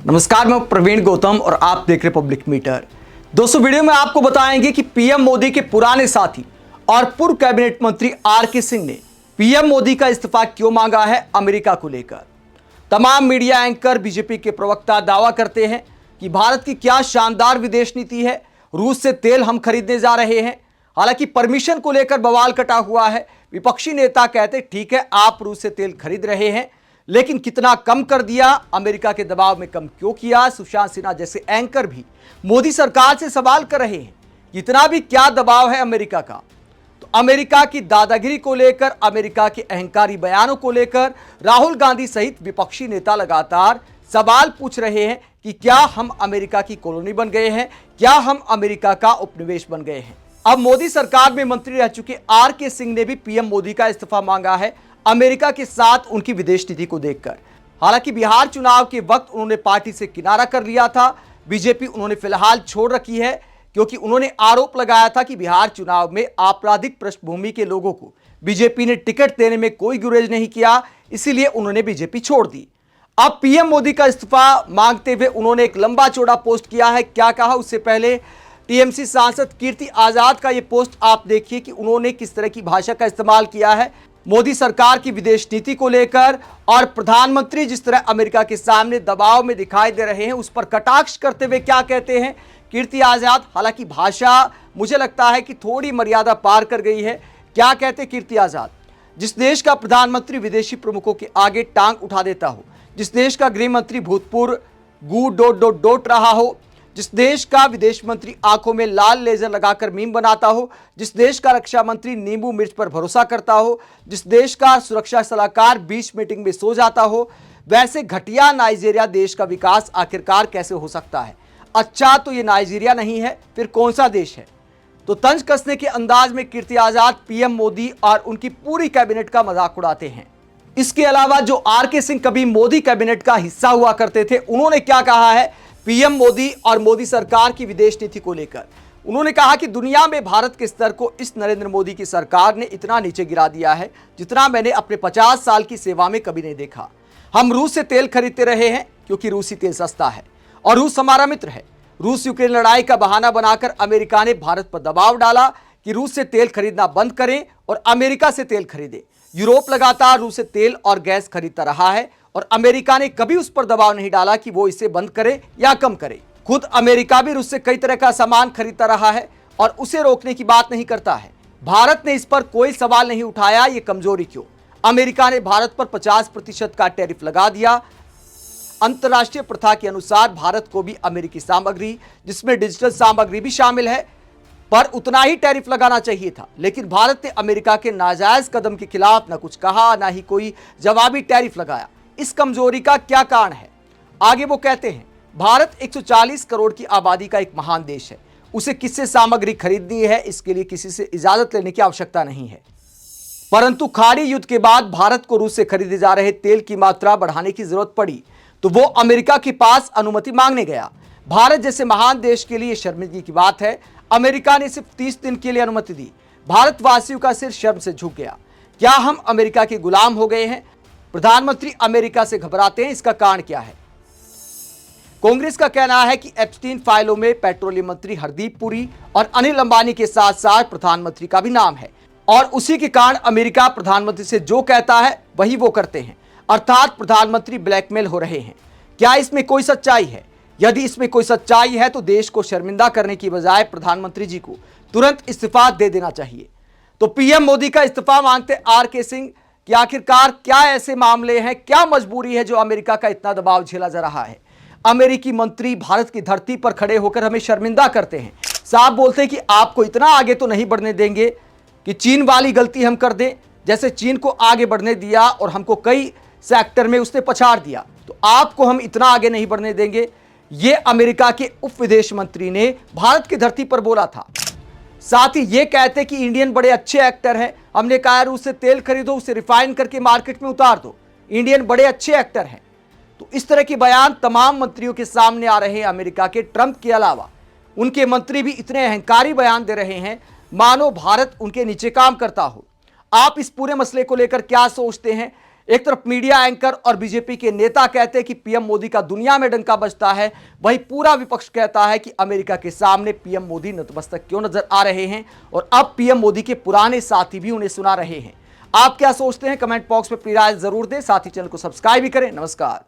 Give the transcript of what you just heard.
नमस्कार, मैं प्रवीण गौतम और आप देख रहे पब्लिक मीटर। दोस्तों, वीडियो में आपको बताएंगे कि पीएम मोदी के पुराने साथी और पूर्व कैबिनेट मंत्री आर.के. सिंह ने पीएम मोदी का इस्तीफा क्यों मांगा है अमेरिका को लेकर। तमाम मीडिया एंकर, बीजेपी के प्रवक्ता दावा करते हैं कि भारत की क्या शानदार विदेश नीति है, रूस से तेल हम खरीदने जा रहे हैं। हालांकि परमिशन को लेकर बवाल कटा हुआ है। विपक्षी नेता कहते ठीक है, आप रूस से तेल खरीद रहे हैं, लेकिन कितना कम कर दिया, अमेरिका के दबाव में कम क्यों किया। सुशांत सिन्हा जैसे एंकर भी मोदी सरकार से सवाल कर रहे हैं, इतना भी क्या दबाव है अमेरिका का। तो अमेरिका की दादागिरी को लेकर, अमेरिका के अहंकारी बयानों को लेकर राहुल गांधी सहित विपक्षी नेता लगातार सवाल पूछ रहे हैं कि क्या हम अमेरिका की कॉलोनी बन गए हैं, क्या हम अमेरिका का उपनिवेश बन गए हैं। अब मोदी सरकार में मंत्री रह चुके आर.के. सिंह ने भी पीएम मोदी का इस्तीफा मांगा है अमेरिका के साथ उनकी विदेश नीति को देखकर। हालांकि बिहार चुनाव के वक्त उन्होंने पार्टी से किनारा कर लिया था। बीजेपी उन्होंने फिलहाल छोड़ रखी है, क्योंकि उन्होंने आरोप लगाया था कि बिहार चुनाव में आपराधिक पृष्ठभूमि के लोगों को बीजेपी ने टिकट देने में कोई गुरेज नहीं किया, इसीलिए उन्होंने बीजेपी छोड़ दी। अब पीएम मोदी का इस्तीफा मांगते हुए उन्होंने एक लंबा चौड़ा पोस्ट किया है। क्या कहा, उससे पहले टीएमसी सांसद कीर्ति आजाद का यह पोस्ट आप देखिए कि उन्होंने किस तरह की भाषा का इस्तेमाल किया है मोदी सरकार की विदेश नीति को लेकर। और प्रधानमंत्री जिस तरह अमेरिका के सामने दबाव में दिखाई दे रहे हैं, उस पर कटाक्ष करते हुए क्या कहते हैं कीर्ति आजाद। हालांकि भाषा मुझे लगता है कि थोड़ी मर्यादा पार कर गई है। क्या कहते कीर्ति आजाद, जिस देश का प्रधानमंत्री विदेशी प्रमुखों के आगे टांग उठा देता हो, जिस देश का गृह मंत्री भूतपूर्व गू रहा हो, जिस देश का विदेश मंत्री आंखों में लाल लेजर लगाकर मीम बनाता हो, जिस देश का रक्षा मंत्री नींबू मिर्च पर भरोसा करता हो, जिस देश का सुरक्षा सलाहकार बीच मीटिंग में सो जाता हो, वैसे घटिया नाइजीरिया देश का विकास आखिरकार कैसे हो सकता है। अच्छा, तो ये नाइजीरिया नहीं है, फिर कौन सा देश है। तो तंज कसने के अंदाज में कीर्ति आजाद पीएम मोदी और उनकी पूरी कैबिनेट का मजाक उड़ाते हैं। इसके अलावा जो आर.के. सिंह कभी मोदी कैबिनेट का हिस्सा हुआ करते थे, उन्होंने क्या कहा है पीएम मोदी और मोदी सरकार की विदेश नीति को लेकर। उन्होंने कहा कि दुनिया में भारत के स्तर को इस नरेंद्र मोदी की सरकार ने इतना नीचे गिरा दिया है जितना मैंने अपने 50 साल की सेवा में कभी नहीं देखा। हम रूस से तेल खरीदते रहे हैं क्योंकि रूसी तेल सस्ता है और रूस हमारा मित्र है। रूस यूक्रेन लड़ाई का बहाना बनाकर अमेरिका ने भारत पर दबाव डाला कि रूस से तेल खरीदना बंद करें और अमेरिका से तेल खरीदे। यूरोप लगातार रूस से तेल और गैस खरीदता रहा है और अमेरिका ने कभी उस पर दबाव नहीं डाला कि वो इसे बंद करे या कम करे। खुद अमेरिका भी रूस से कई तरह का सामान खरीदता रहा है और उसे रोकने की बात नहीं करता है। भारत ने इस पर कोई सवाल नहीं उठाया। ये कमजोरी क्यों? अमेरिका ने भारत पर 50% का टैरिफ लगा दिया। अंतर्राष्ट्रीय प्रथा के अनुसार भारत को भी अमेरिकी सामग्री, जिसमें डिजिटल सामग्री भी शामिल है, पर उतना ही टैरिफ लगाना चाहिए था। लेकिन भारत ने अमेरिका के नाजायज कदम के खिलाफ न कुछ कहा, ना ही कोई जवाबी टैरिफ लगाया। इस कमजोरी का क्या कारण है? आगे वो कहते हैं, भारत 140 करोड़ की आबादी का एक महान देश है। उसे किससे सामग्री खरीदनी है, इसके लिए किसी से इजाजत लेने की आवश्यकता नहीं है। परंतु खाड़ी युद्ध के बाद भारत को रूस से खरीदे जा रहे तेल की मात्रा बढ़ाने की जरूरत पड़ी तो वो अमेरिका के पास अनुमति मांगने गया। भारत जैसे महान देश के लिए शर्मिंदगी की बात है। अमेरिका ने सिर्फ 30 दिन के लिए अनुमति दी। भारतवासियों का सिर शर्म से झुक गया। क्या हम अमेरिका के गुलाम हो गए हैं? प्रधानमंत्री अमेरिका से घबराते हैं, इसका कारण क्या है? कांग्रेस का कहना है कि एप्स्टीन फाइलों में पेट्रोलियम मंत्री हरदीप पुरी और अनिल अंबानी के साथ साथ प्रधानमंत्री का भी नाम है और उसी के कारण अमेरिका प्रधानमंत्री से जो कहता है वही वो करते हैं, अर्थात प्रधानमंत्री ब्लैकमेल हो रहे हैं। क्या इसमें कोई सच्चाई है? यदि इसमें कोई सच्चाई है तो देश को शर्मिंदा करने की बजाय प्रधानमंत्री जी को तुरंत इस्तीफा दे देना चाहिए। तो पीएम मोदी का इस्तीफा मांगते आर.के. सिंह कि आखिरकार क्या ऐसे मामले हैं, क्या मजबूरी है जो अमेरिका का इतना दबाव झेला जा रहा है। अमेरिकी मंत्री भारत की धरती पर खड़े होकर हमें शर्मिंदा करते हैं। साफ बोलते हैं कि आपको इतना आगे तो नहीं बढ़ने देंगे कि चीन वाली गलती हम कर दें, जैसे चीन को आगे बढ़ने दिया और हमको कई सेक्टर में उसने पछाड़ दिया, तो आपको हम इतना आगे नहीं बढ़ने देंगे। ये अमेरिका के उप विदेश मंत्री ने भारत की धरती पर बोला था। साथ ही ये कहते कि इंडियन बड़े अच्छे एक्टर हैं। हमने कहा उससे तेल खरीदो, उसे रिफाइन करके मार्केट में उतार दो, इंडियन बड़े अच्छे एक्टर हैं। तो इस तरह के बयान तमाम मंत्रियों के सामने आ रहे हैं। अमेरिका के ट्रंप के अलावा उनके मंत्री भी इतने अहंकारी बयान दे रहे हैं मानो भारत उनके नीचे काम करता हो। आप इस पूरे मसले को लेकर क्या सोचते हैं? एक तरफ मीडिया एंकर और बीजेपी के नेता कहते हैं कि पीएम मोदी का दुनिया में डंका बजता है, वहीं पूरा विपक्ष कहता है कि अमेरिका के सामने पीएम मोदी नतमस्तक क्यों नजर आ रहे हैं और अब पीएम मोदी के पुराने साथी भी उन्हें सुना रहे हैं। आप क्या सोचते हैं? कमेंट बॉक्स में अपनी राय जरूर दें, साथ ही चैनल को सब्सक्राइब भी करें। नमस्कार।